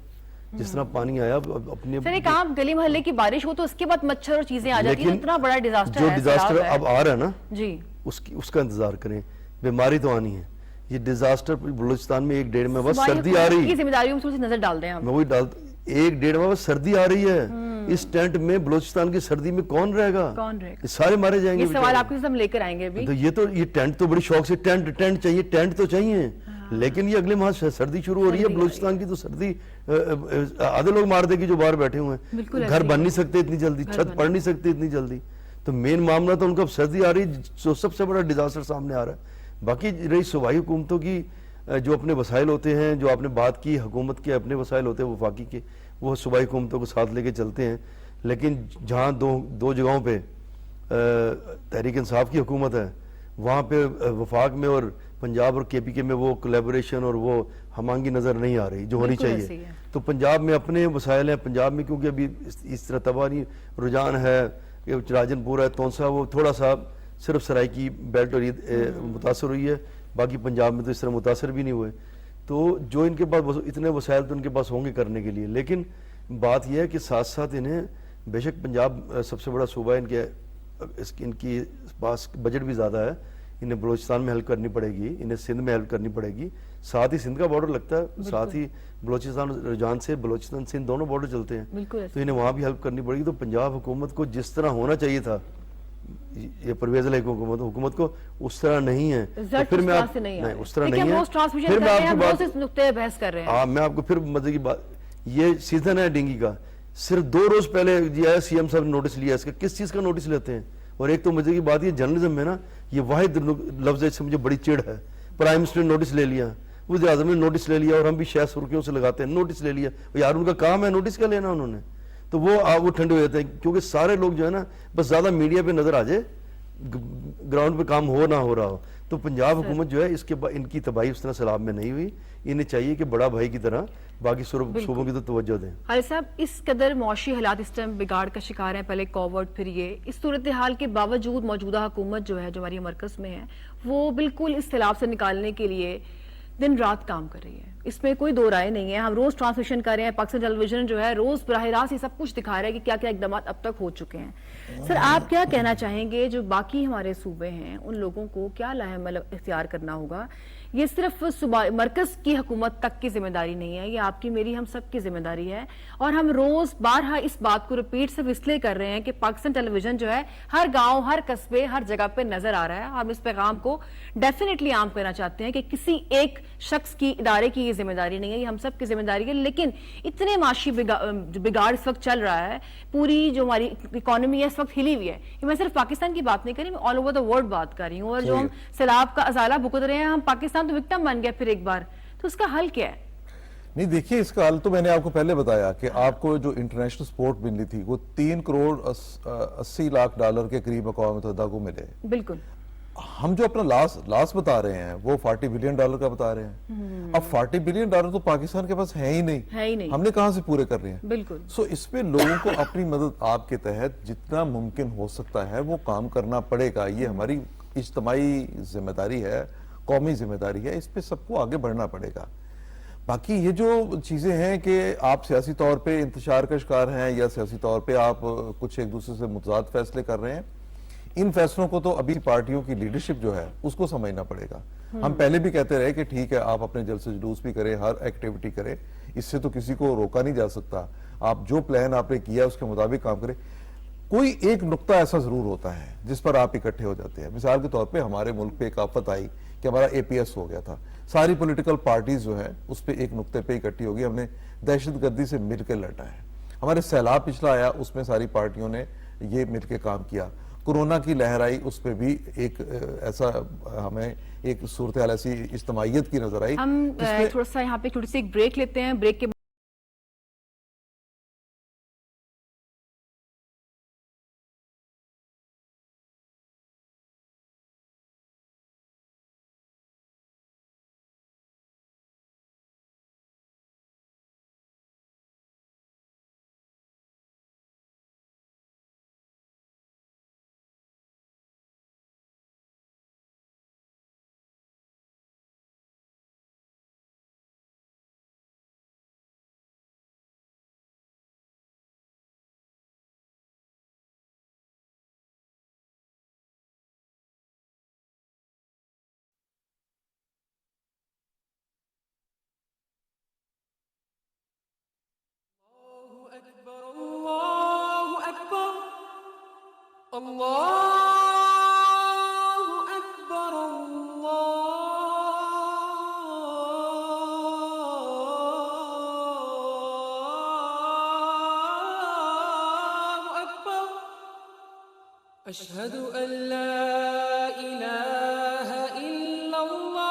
جس طرح پانی آیا اپنے سر ایک عام گلی محلے کی بارش ہو تو اس کے بعد مچھر اور چیزیں آ جاتی ہیں، اتنا بڑا ڈیزاسٹر ہے. جو ڈیزاسٹر اب آ رہا ہے نا جی اس کا انتظار کریں. بیماری تو آنی ہے. یہ ڈیزاسٹر بلوچستان میں 1-1.5 ماہ بس سردی آ رہی ہے، ذمہ داریوں میں نظر ڈال دیں. میں وہی 1-1.5 ماہ بس سردی آ رہی ہے. اس ٹینٹ میں بلوچستان کی سردی میں کون رہے گا؟ یہ سارے مارے جائیں گے. یہ سوال آپ کے ساتھ ہم لے کر آئیں گے ابھی. تو یہ ٹینٹ تو بڑی شوق سے ٹینٹ چاہیے، ٹینٹ تو چاہیے، لیکن یہ اگلے ماہ سردی شروع ہو رہی ہے. بلوچستان کی تو سردی آدھے لوگ مار دے گی جو باہر بیٹھے ہوئے ہیں. گھر بن نہیں سکتے اتنی جلدی، چھت پڑ نہیں سکتے اتنی جلدی. تو مین معاملہ تو ان کا سردی آ رہی ہے، جو سب سے بڑا ڈیزاسٹر سامنے آ رہا ہے. باقی رہی صوبائی حکومتوں کی جو اپنے وسائل ہوتے ہیں، جو آپ نے بات کی حکومت کے اپنے وسائل ہوتے ہیں وفاقی کے، وہ صوبائی حکومتوں کو ساتھ لے کے چلتے ہیں. لیکن جہاں دو جگہوں پہ تحریک انصاف کی حکومت ہے، وہاں پہ وفاق میں اور پنجاب اور KPK میں وہ کولیبوریشن اور وہ ہم آہنگی نظر نہیں آ رہی جو ہونی چاہیے. تو پنجاب میں اپنے وسائل ہیں. پنجاب میں کیونکہ ابھی اس طرح تباہی رجحان ہے کہ راجن پور ہے، تونسا، وہ تھوڑا سا صرف سرائکی بیلٹ اور متاثر ہوئی ہے. باقی پنجاب میں تو اس طرح متاثر بھی نہیں ہوئے. تو جو ان کے پاس اتنے وسائل تو ان کے پاس ہوں گے کرنے کے لیے. لیکن بات یہ ہے کہ ساتھ ساتھ انہیں بے شک پنجاب سب سے بڑا صوبہ ہے، ان کی پاس بجٹ بھی زیادہ ہے، انہیں بلوچستان میں ہیلپ کرنی پڑے گی، انہیں سندھ میں ہیلپ کرنی پڑے گی. ساتھ ہی سندھ کا بارڈر لگتا ہے، ساتھ ہی بلوچستان رجحان سے بلوچستان سندھ دونوں بارڈر چلتے ہیں، تو انہیں وہاں بھی ہیلپ کرنی پڑے گی. تو پنجاب حکومت کو جس طرح ہونا چاہیے تھا، یہ پرویز علیہ حکومت کو اس طرح نہیں ہے. پھر میں اس طرح نہیں ہے. پھر میں آپ کو پھر مزے کی بات، یہ سیزن ہے ڈینگی کا، صرف 2 روز پہلے CM صاحب نے نوٹس لیا. اس کا کس چیز کا نوٹس لیتے ہیں؟ اور ایک تو مزے کی بات یہ جرنلزم میں نا یہ واحد لفظ ہے جس سے مجھے بڑی چڑ ہے. پرائم منسٹر نے نوٹس لے لیا، وزیر اعظم نے نوٹس لے لیا، اور ہم بھی شاید سرخیوں سے لگاتے ہیں نوٹس لے لیا. یار ان کا کام ہے نوٹس کا لینا، انہوں نے تو وہ ٹھنڈے ہو جاتے ہیں. کیونکہ سارے لوگ جو ہے نا بس زیادہ میڈیا پہ نظر آ جائے گراؤنڈ پہ کام ہو نہ ہو رہا ہو. تو پنجاب حکومت جو ہے اس کے ان کی تباہی اس طرح سیلاب میں نہیں ہوئی. انہیں چاہیے کہ بڑا بھائی کی طرح باقی صوبوں کی تو توجہ دیں. خالد صاحب اس قدر معاشی حالات اس ٹائم بگاڑ کا شکار ہیں, پہلے کووڈ پھر یہ, اس صورتحال کے باوجود موجودہ حکومت جو ہے جو ہماری مرکز میں ہے وہ بالکل اس سیلاب سے نکالنے کے لیے دن رات کام کر رہی ہے, اس میں کوئی دو رائے نہیں ہے. ہم روز ٹرانسمیشن کر رہے ہیں, پاکستان ٹیلی ویژن جو ہے روز براہ راست یہ سب کچھ دکھا رہا ہے کہ کیا کیا اقدامات اب تک ہو چکے ہیں. سر آپ کیا کہنا چاہیں گے جو باقی ہمارے صوبے ہیں ان لوگوں کو کیا لاحمل اختیار کرنا ہوگا؟ یہ صرف مرکز کی حکومت تک کی ذمہ داری نہیں ہے, یہ آپ کی میری ہم سب کی ذمہ داری ہے, اور ہم روز بارہا اس بات کو ریپیٹ صرف اس لیے کر رہے ہیں کہ پاکستان ٹیلی ویژن جو ہے ہر گاؤں, ہر قصبے, ہر جگہ پہ نظر آ رہا ہے. ہم اس پیغام کو ڈیفینیٹلی عام کرنا چاہتے ہیں کہ کسی ایک شخص کی, ادارے کی یہ ذمہ داری نہیں ہے, یہ ہم سب کی ذمہ داری ہے. لیکن اتنے معاشی بگاڑ اس وقت چل رہا ہے, پوری جو ہماری اکانومی ہے اس وقت ہلی ہوئی ہے. میں صرف پاکستان کی بات نہیں کر رہی, میں آل اوور دا ورلڈ بات کر رہی ہوں, اور جو ہم سیلاب کا ازالہ بھگت رہے ہیں, ہم پاکستان تو وکٹم بن گیا پھر ایک بار, تو اس کا حل کیا ہے؟ نہیں دیکھیے, اس کا حل تو میں نے آپ کو پہلے بتایا کہ آپ کو جو انٹرنیشنل سپورٹ ملی تھی وہ 3 کروڑ 80 لاکھ ڈالر کے قریب اقوام متحدہ کو ملے. بالکل. ہم جو اپنا لاس بتا رہے ہیں وہ $40 بلین کا بتا رہے ہیں. اب $40 بلین تو پاکستان کے پاس ہے ہی نہیں, ہم نے کہاں سے پورے کر رہے ہیں؟ بالکل. سو اس پہ لوگوں کو اپنی مدد آپ کے تحت جتنا ممکن ہو سکتا ہے وہ کام کرنا پڑے گا. یہ ہماری اجتماعی ذمہ داری ہے, قومی ذمہ داری ہے, اس پہ سب کو آگے بڑھنا پڑے گا. باقی یہ جو چیزیں ہیں کہ آپ سیاسی طور پہ انتشار کا شکار ہیں یا سیاسی طور پہ آپ کچھ ایک دوسرے سے متضاد فیصلے کر رہے ہیں, ان فیصلوں کو تو ابھی پارٹیوں کی لیڈرشپ جو ہے اس کو سمجھنا پڑے گا. ہم پہلے بھی کہتے رہے کہ ٹھیک ہے آپ اپنے جلسے جلوس بھی کریں, ہر ایکٹیویٹی کریں, اس سے تو کسی کو روکا نہیں جا سکتا. آپ جو پلان آپ نے کیا اس کے مطابق کام کریں. کوئی ایک نقطہ ایسا ضرور ہوتا ہے جس پر آپ اکٹھے ہو جاتے ہیں. مثال کے طور پہ ہمارے ملک پہ ایک آفت آئی کہ ہمارا APS ہو گیا تھا. ساری پولیٹیکل پارٹیز جو ہیں اس پہ ایک نقطے پہ اکٹھی ہوگی, ہم نے دہشت گردی سے مل کے لڑا ہے. ہمارے سیلاب پچھلا آیا, اس میں ساری پارٹیوں نے یہ مل کے کام کیا. کورونا کی لہر آئی, اس پہ بھی ایک ایسا ہمیں ایک صورتحال ایسی اجتماعیت کی نظر آئی. ہم تھوڑا سا یہاں پہ تھوڑی سی ایک بریک لیتے ہیں, بریک کے الله أكبر الله أكبر الله أكبر أشهد أن لا إله إلا الله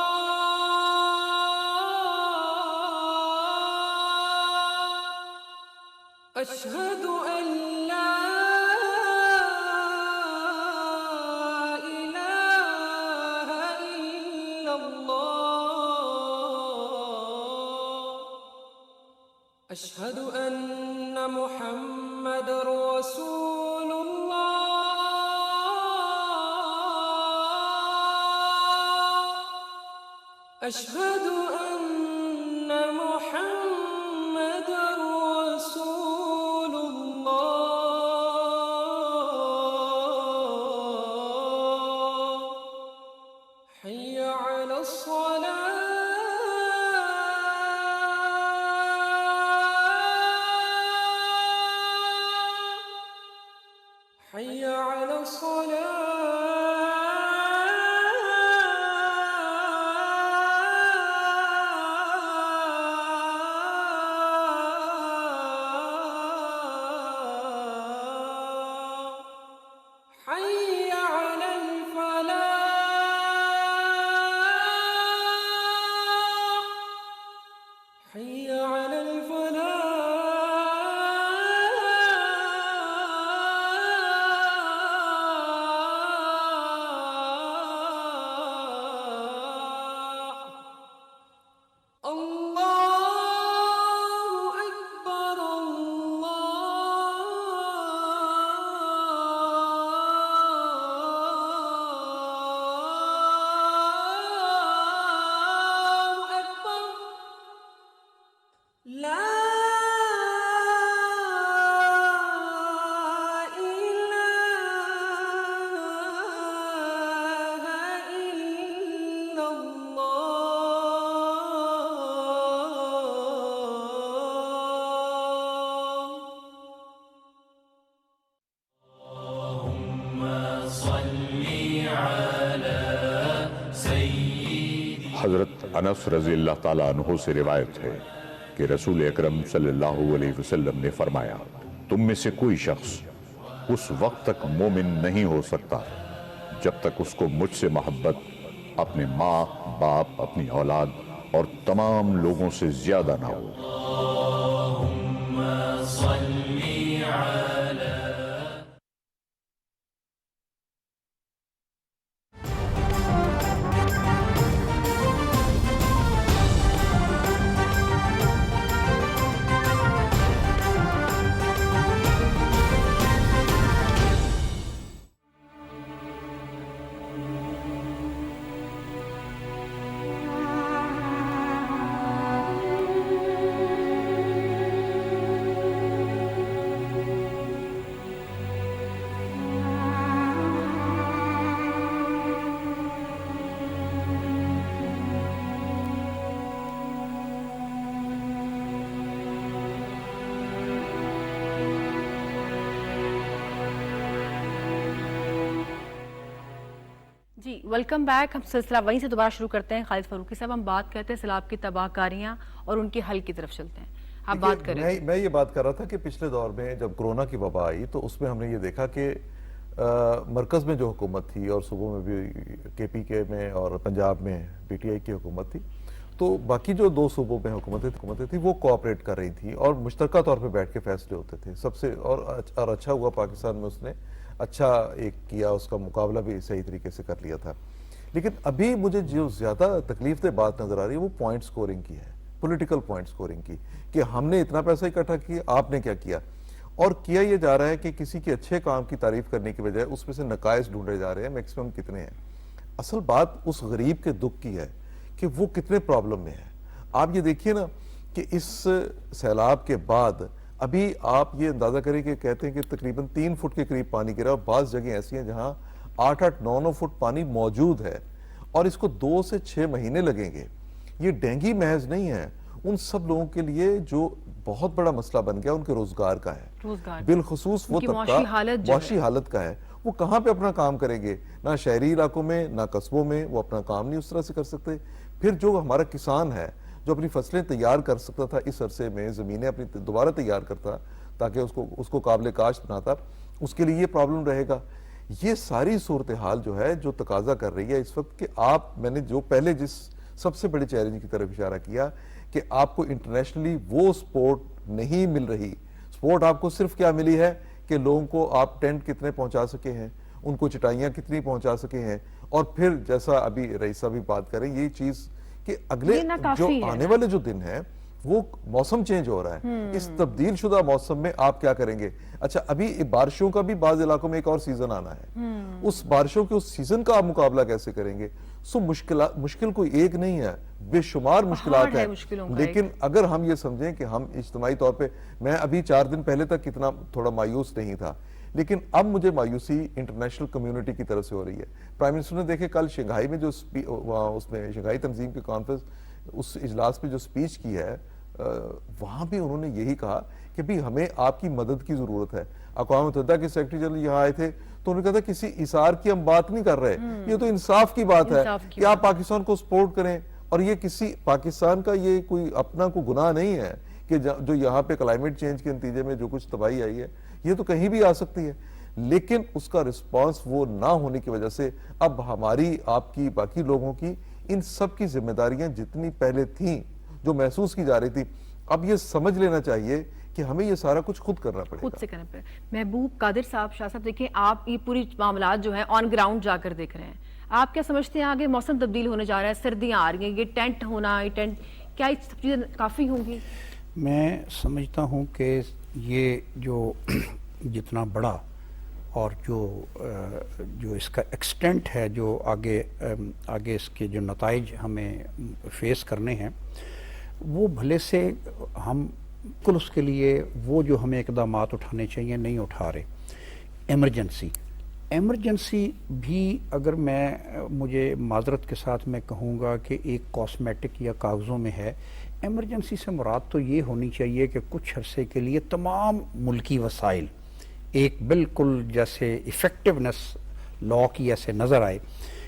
أشهد أن لا إله إلا الله أشهد أن محمد رسول الله أشهد أن محمد رسول الله حي على الصلاة حي على الصلاة حي على الفلاح حي على الفلاح انس رضی اللہ تعالیٰ عنہ سے روایت ہے کہ رسول اکرم صلی اللہ علیہ وسلم نے فرمایا، تم میں سے کوئی شخص اس وقت تک مومن نہیں ہو سکتا جب تک اس کو مجھ سے محبت اپنے ماں باپ، اپنی اولاد اور تمام لوگوں سے زیادہ نہ ہو۔ جی ویلکم بیک، ہم سلسلہ وہیں سے دوبارہ شروع کرتے ہیں۔ خالد فاروقی صاحب، ہم بات کرتے ہیں سیلاب کی تباہ کاریاں اور ان کے حل کی طرف چلتے ہیں۔ آپ بات کریں۔ میں یہ بات کر رہا تھا کہ پچھلے دور میں جب کرونا کی وبا آئی تو اس میں ہم نے یہ دیکھا کہ مرکز میں جو حکومت تھی اور صوبوں میں بھی کے پی کے میں اور پنجاب میں پی ٹی آئی کی حکومت تھی، تو باقی جو دو صوبوں میں حکومتیں تھیں وہ کوآپریٹ کر رہی تھیں اور مشترکہ طور پہ بیٹھ کے فیصلے ہوتے تھے سب سے، اور اچھا ہوا پاکستان میں اس نے اچھا ایک کیا، اس کا مقابلہ بھی صحیح طریقے سے کر لیا تھا۔ لیکن ابھی مجھے جو زیادہ تکلیف دہ بات نظر آ رہی ہے وہ پوائنٹ سکورنگ کی ہے، پولیٹیکل پوائنٹ سکورنگ کی، کہ ہم نے اتنا پیسہ اکٹھا کیا، آپ نے کیا کیا، اور کیا یہ جا رہا ہے کہ کسی کے اچھے کام کی تعریف کرنے کی بجائے اس میں سے نقائص ڈھونڈے جا رہے ہیں، میکسیمم کتنے ہیں۔ اصل بات اس غریب کے دکھ کی ہے کہ وہ کتنے پرابلم میں ہے۔ آپ یہ دیکھیے نا کہ اس سیلاب کے بعد ابھی آپ یہ اندازہ کریں کہ کہتے ہیں کہ تقریباً 3 فٹ کے قریب پانی گرا، اور بعض جگہیں ایسی ہیں جہاں 8-8, 9-9 فٹ پانی موجود ہے، اور اس کو 2 سے 6 مہینے لگیں گے۔ یہ ڈینگی محض نہیں ہے، ان سب لوگوں کے لیے جو بہت بڑا مسئلہ بن گیا ان کے روزگار کا ہے، بالخصوص وہ طبقہ معاشی حالت کا ہے۔ وہ کہاں پہ اپنا کام کریں گے؟ نہ شہری علاقوں میں نہ قصبوں میں وہ اپنا کام نہیں اس طرح سے کر سکتے۔ پھر جو ہمارا کسان ہے جو اپنی فصلیں تیار کر سکتا تھا اس عرصے میں، زمینیں اپنی دوبارہ تیار کرتا تاکہ اس کو قابل کاشت بناتا، اس کے لیے یہ پرابلم رہے گا۔ یہ ساری صورتحال جو ہے جو تقاضا کر رہی ہے اس وقت کہ میں نے جو پہلے جس سب سے بڑے چیلنج کی طرف اشارہ کیا کہ آپ کو انٹرنیشنلی وہ سپورٹ نہیں مل رہی۔ سپورٹ آپ کو صرف کیا ملی ہے کہ لوگوں کو آپ ٹینٹ کتنے پہنچا سکے ہیں، ان کو چٹائیاں کتنی پہنچا سکے ہیں، اور پھر جیسا ابھی رئیس صاحب بھی بات کریں یہ چیز کہ اگلے جو آنے والے جو دن ہیں وہ موسم چینج ہو رہا ہے، اس تبدیل شدہ موسم میں آپ کیا کریں گے؟ اچھا ابھی بارشوں کا بھی بعض علاقوں میں ایک اور سیزن آنا ہے، اس بارشوں کے اس سیزن کا آپ مقابلہ کیسے کریں گے؟ مشکل کوئی ایک نہیں ہے، بے شمار مشکلات ہیں، لیکن اگر ہم یہ سمجھیں کہ ہم اجتماعی طور پہ، میں ابھی 4 دن پہلے تک اتنا تھوڑا مایوس نہیں تھا، لیکن اب مجھے مایوسی انٹرنیشنل کمیونٹی کی طرف سے ہو رہی ہے۔ پرائم منسٹر نے دیکھے کل شنگھائی میں جو اس میں شنگھائی تنظیم کی کانفرنس، اس اجلاس پہ جو سپیچ کی ہے، وہاں بھی انہوں نے یہی کہا کہ بھی ہمیں آپ کی مدد کی ضرورت ہے۔ اقوام متحدہ کے سیکرٹری جنرل یہاں آئے تھے تو انہوں نے کہا تھا کسی اثار کی ہم بات نہیں کر رہے، یہ تو انصاف کی بات ہے کہ آپ پاکستان کو سپورٹ کریں، اور یہ کسی پاکستان کا یہ کوئی اپنا کوئی گناہ نہیں ہے کہ جو یہاں پہ کلائمیٹ چینج کے نتیجے میں جو کچھ تباہی آئی ہے یہ تو کہیں بھی آ سکتی ہے، لیکن اس کا رسپانس وہ نہ ہونے کی وجہ سے اب ہماری، آپ کی، باقی لوگوں کی، ان سب کی ذمہ داریاں جتنی پہلے تھیں جو محسوس کی جا رہی تھی، اب یہ سمجھ لینا چاہیے کہ ہمیں یہ سارا کچھ خود کرنا پڑے گا، خود سے کرنا پڑے گا۔ محبوب قادر صاحب، شاہ صاحب، دیکھیں آپ یہ پوری معاملات جو ہیں آن گراؤنڈ جا کر دیکھ رہے ہیں، آپ کیا سمجھتے ہیں آگے موسم تبدیل ہونے جا رہا ہے، سردیاں آ رہی ہیں، یہ ٹینٹ ہونا، یہ ٹینٹ، کیا یہ سب چیزیں کافی ہوں گی؟ میں سمجھتا ہوں کہ یہ جو جتنا بڑا اور جو اس کا ایکسٹینٹ ہے، جو آگے اس کے جو نتائج ہمیں فیس کرنے ہیں، وہ بھلے سے ہم کل اس کے لیے وہ جو ہمیں اقدامات اٹھانے چاہیے نہیں اٹھا رہے۔ ایمرجنسی بھی اگر مجھے معذرت کے ساتھ میں کہوں گا کہ ایک کاسمیٹک یا کاغذوں میں ہے، ایمرجنسی سے مراد تو یہ ہونی چاہیے کہ کچھ عرصے کے لیے تمام ملکی وسائل ایک بالکل جیسے ایفیکٹونیس لا کی ایسے نظر آئے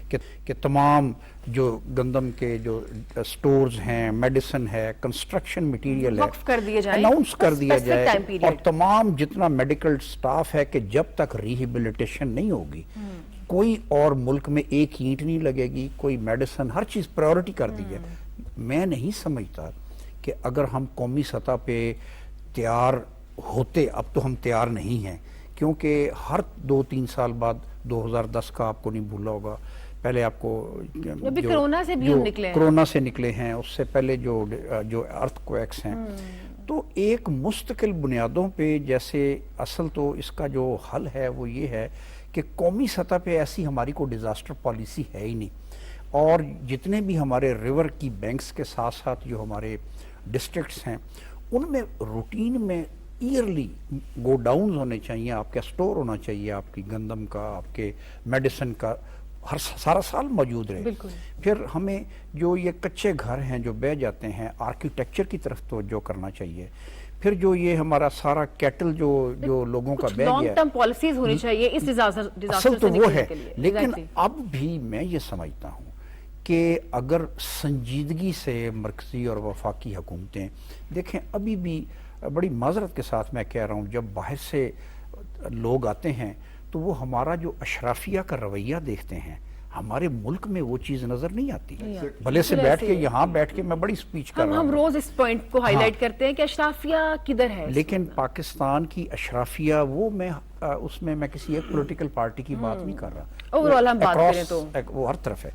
کہ تمام جو گندم کے جو سٹورز ہیں، میڈیسن ہے، کنسٹرکشن مٹیریل ہے، وقف کر دیے جائیں، اناؤنس کر دیا specific جائے، time period۔ اور تمام جتنا میڈیکل سٹاف ہے کہ جب تک ریہیبلیٹیشن نہیں ہوگی کوئی اور ملک میں ایک اینٹ نہیں لگے گی، کوئی میڈیسن، ہر چیز پرائیورٹی کر دی ہے۔ میں نہیں سمجھتا کہ اگر ہم قومی سطح پہ تیار ہوتے، اب تو ہم تیار نہیں ہیں، کیونکہ ہر 2-3 سال بعد 2010 کا آپ کو نہیں بھولا ہوگا، پہلے آپ کو ابھی کرونا سے بھی ہم نکلے ہیں، کرونا سے نکلے ہیں، اس سے پہلے جو ارتھ کویکس ہیں، تو ایک مستقل بنیادوں پہ جیسے اصل تو اس کا جو حل ہے وہ یہ ہے کہ قومی سطح پہ ایسی ہماری کو ڈیزاسٹر پالیسی ہے ہی نہیں، اور جتنے بھی ہمارے ریور کی بینکس کے ساتھ ساتھ جو ہمارے ڈسٹرکٹس ہیں ان میں روٹین میں ایئرلی گو ڈاؤنز ہونے چاہیے، آپ کا سٹور ہونا چاہیے، آپ کی گندم کا، آپ کے میڈیسن کا، ہر سارا سال موجود رہے۔ پھر ہمیں جو یہ کچے گھر ہیں جو بہ جاتے ہیں، آرکیٹیکچر کی طرف توجہ کرنا چاہیے۔ پھر جو یہ ہمارا سارا کیٹل جو لوگوں کا بہ گیا، لانگ ٹرم پالیسیز ہونی چاہیے اس ڈیزاسٹر اصل تو سے وہ نکلنے ہے، کے لیے۔ لیکن اب بھی میں یہ سمجھتا ہوں کہ اگر سنجیدگی سے مرکزی اور وفاقی حکومتیں دیکھیں، ابھی بھی بڑی معذرت کے ساتھ میں کہہ رہا ہوں، جب باہر سے لوگ آتے ہیں تو وہ ہمارا جو اشرافیہ کا رویہ دیکھتے ہیں، ہمارے ملک میں وہ چیز نظر نہیں آتی۔ بھلے سے بیٹھ کے یہاں بیٹھ کے میں بڑی سپیچ کر رہا ہوں، ہم روز اس پوائنٹ کو ہائی لائٹ کرتے ہیں کہ اشرافیہ کدھر ہے، لیکن پاکستان کی اشرافیہ وہ اس میں میں کسی ایک پولیٹیکل پارٹی کی بات نہیں کر رہا، اوورآل ہم بات کریں تو وہ ہر طرف ہے،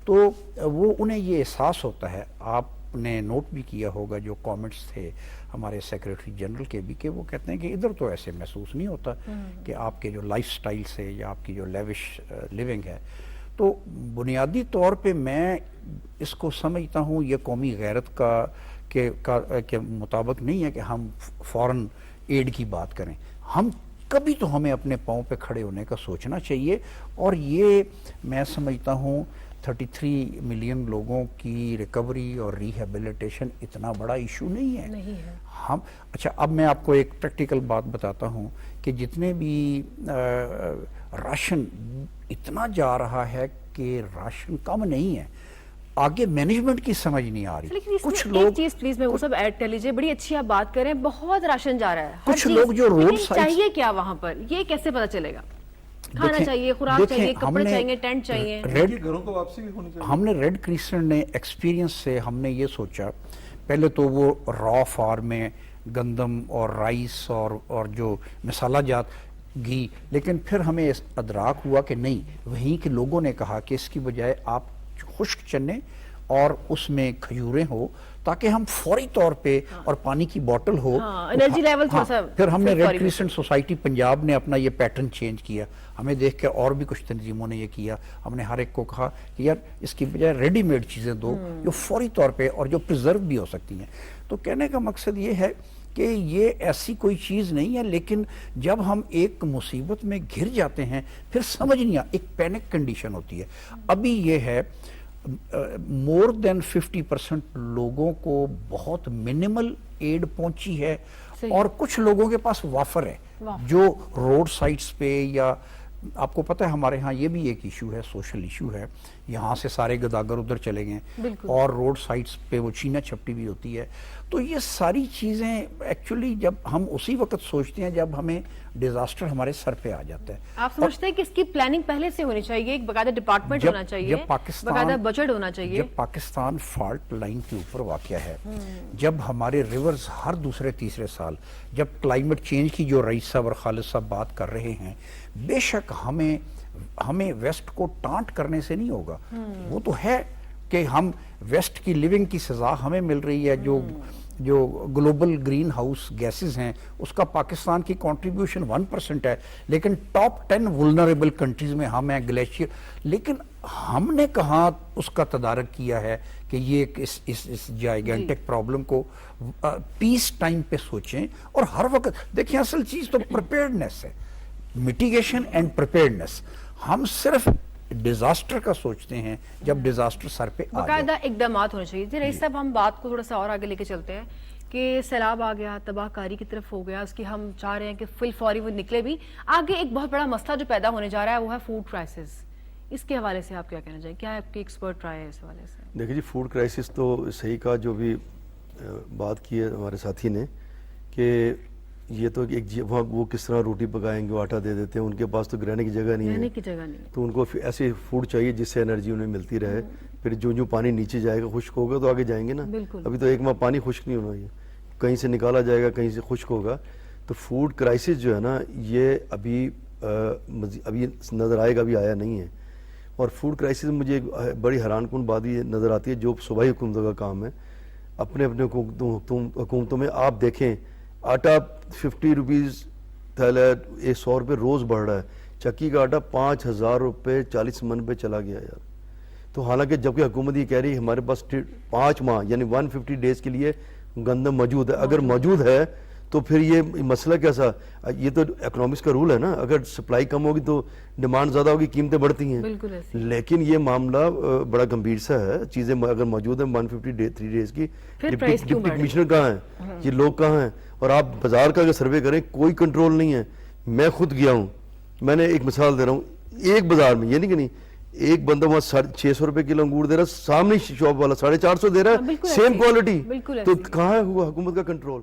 تو وہ انہیں یہ احساس ہوتا ہے۔ آپ نے نوٹ بھی کیا ہوگا جو کامنٹس تھے ہمارے سیکریٹری جنرل کے بھی، کہ وہ کہتے ہیں کہ ادھر تو ایسے محسوس نہیں ہوتا کہ آپ کے جو لائف سٹائل سے یا آپ کی جو لیوش لیونگ ہے۔ تو بنیادی طور پہ میں اس کو سمجھتا ہوں یہ قومی غیرت کے مطابق نہیں ہے کہ ہم فورن ایڈ کی بات کریں، ہم کبھی تو ہمیں اپنے پاؤں پہ کھڑے ہونے کا سوچنا چاہیے، اور یہ میں سمجھتا ہوں 33 ملین لوگوں کی ریکوری اور ریہیبلیٹیشن اتنا بڑا ایشو نہیں ہے۔ ہم اچھا، اب میں آپ کو ایک پریکٹیکل بات بتاتا ہوں کہ جتنے بھی راشن اتنا جا رہا ہے کہ راشن کم نہیں ہے، آگے مینجمنٹ کی سمجھ نہیں آ رہی۔ کچھ لوگ، ایک چیز پلیز میں وہ سب ایڈ کر لیجئے، بڑی اچھی آپ بات کریں، بہت راشن جا رہا ہے، کچھ لوگ جو روڈ سائڈ چاہیے کیا وہاں پر، یہ کیسے پتا چلے گا؟ کھانا چاہیے، خوراک چاہیے، کپڑے چاہیے، ٹینٹ چاہیے، گھروں کو واپسی بھی ہونی چاہیے۔ ہم نے ریڈ کریسنٹ نے ایکسپیرینس سے ہم نے یہ سوچا، پہلے تو وہ را فارم میں گندم اور رائس اور جو مسالہ جات گھی، لیکن پھر ہمیں ادراک ہوا کہ نہیں، وہیں کے لوگوں نے کہا کہ اس کی بجائے آپ خشک چنے اور اس میں کھجوریں ہو تاکہ ہم فوری طور پہ، اور پانی کی بوٹل ہو، انرجی لیول تھوڑا سا۔ پھر ہم نے ریڈ کریسنٹ سوسائٹی پنجاب نے اپنا یہ پیٹرن چینج کیا، ہمیں دیکھ کے اور بھی کچھ تنظیموں نے یہ کیا، ہم نے ہر ایک کو کہا کہ یار اس کی بجائے ریڈی میڈ چیزیں دو جو فوری طور پہ اور جو پریزرو بھی ہو سکتی ہیں۔ تو کہنے کا مقصد یہ ہے کہ یہ ایسی کوئی چیز نہیں ہے، لیکن جب ہم ایک مصیبت میں گھر جاتے ہیں پھر سمجھ نہیں ایک پینک کنڈیشن ہوتی ہے۔ ابھی یہ ہے مور دین 50% لوگوں کو بہت منیمل ایڈ پہنچی ہے، اور کچھ لوگوں کے پاس وافر ہے جو روڈ سائٹس پہ، یا آپ کو پتہ ہے ہمارے ہاں یہ بھی ایک ایشو ہے، سوشل ایشو ہے، یہاں سے سارے گداگر ادھر چلے گئے، اور روڈ سائٹس پہ وہ چینا چھپٹی بھی ہوتی ہے۔ تو یہ ساری چیزیں ایکچولی جب ہم اسی وقت سوچتے ہیں جب ہمیں ڈیزاسٹر ہمارے سر پہ آ جاتا ہے۔ آپ سمجھتے ہیں کہ اس کی پلاننگ پہلے سے ہونی چاہیے، ایک باقاعدہ ڈپارٹمنٹ ہونا چاہیے، باقاعدہ بجٹ ہونا چاہیے؟ جب پاکستان فالٹ لائن کے اوپر واقع ہے، جب ہمارے ریورز ہر دوسرے تیسرے سال، جب کلائمیٹ چینج کی جو رئیس صاحب اور خالد صاحب بات کر رہے ہیں، بے شک ہمیں ویسٹ کو ٹانٹ کرنے سے نہیں ہوگا، وہ تو ہے کہ ہم ویسٹ کی لیونگ کی سزا ہمیں مل رہی ہے، جو گلوبل گرین ہاؤس گیسز ہیں اس کا پاکستان کی کنٹریبیوشن 1% ہے، لیکن ٹاپ 10 وولنریبل کنٹریز میں ہم ہیں، گلیشیئر، لیکن ہم نے کہاں اس کا تدارک کیا ہے کہ یہ اس جائیگنٹک پرابلم کو پیس ٹائم پہ سوچیں، اور ہر وقت دیکھیں اصل چیز تو پریپیئرڈنیس ہے، میٹیگیشن اینڈ پریپیئرڈنیس۔ ہم صرف ڈیزاسٹر کا سوچتے ہیں جب ڈیزاسٹر سر پہ آ جائے۔ باقاعدہ اقدامات ہونے چاہیے۔ جی رئیس صاحب، ہم بات کو تھوڑا سا اور آگے لے کے چلتے ہیں کہ سیلاب آ گیا، تباہ کاری کی طرف ہو گیا، اس کی ہم چاہ رہے ہیں کہ فل فوری وہ نکلے بھی۔ آگے ایک بہت بڑا مسئلہ جو پیدا ہونے جا رہا ہے وہ ہے فوڈ کرائسس، اس کے حوالے سے آپ کیا کہنا چاہیں؟ کیا آپ کی ایکسپرٹ رائے ہے اس حوالے سے؟ دیکھیے جی فوڈ کرائسس تو صحیح کہا جو بھی بات کی ہے ہمارے ساتھی نے کہ یہ تو ایک وہ کس طرح روٹی پکائیں گے, وہ آٹا دے دیتے ہیں, ان کے پاس تو رہنے کی جگہ نہیں ہے, رہنے کی جگہ نہیں, تو ان کو ایسے فوڈ چاہیے جس سے انرجی انہیں ملتی رہے. پھر جو پانی نیچے جائے گا خشک ہوگا تو آگے جائیں گے نا. ابھی تو ایک ماہ پانی خشک نہیں ہونا, یہ کہیں سے نکالا جائے گا کہیں سے خشک ہوگا. تو فوڈ کرائسس جو ہے نا یہ ابھی نظر آئے گا, ابھی آیا نہیں ہے. اور فوڈ کرائسس مجھے ایک بڑی حیران کن بات یہ نظر آتی ہے جو صوبائی حکومتوں کا کام ہے. اپنے حکومتوں میں آپ دیکھیں آٹا 50 روپیز تھیلا, 100 روپے روز بڑھ رہا ہے. چکی کا آٹا 5000 روپے 40 من پہ چلا گیا یار. تو حالانکہ جبکہ حکومت یہ کہہ رہی ہے ہمارے پاس 5 ماہ یعنی 150 ڈیز کے لیے گندم موجود ہے. اگر موجود ہے تو پھر یہ مسئلہ کیسا, یہ تو اکنامکس کا رول ہے نا, اگر سپلائی کم ہوگی تو ڈیمانڈ زیادہ ہوگی, قیمتیں بڑھتی ہیں. لیکن یہ معاملہ بڑا گمبھیر سا ہے. چیزیں اگر موجود ہیں 153 ڈیز کی, ڈپٹی کمشنر کہاں ہیں, یہ لوگ کہاں ہیں؟ اور آپ بازار کا اگر سروے کریں کوئی کنٹرول نہیں ہے. میں خود گیا ہوں, میں نے ایک مثال دے رہا ہوں, ایک بازار میں یہ نہیں کہ نہیں, ایک بندہ وہاں 600 روپے کلو انگور دے رہا ہے, سامنے شاپ والا 450 دے رہا ہے, سیم کوالٹی. تو کہاں ہے حکومت کا کنٹرول؟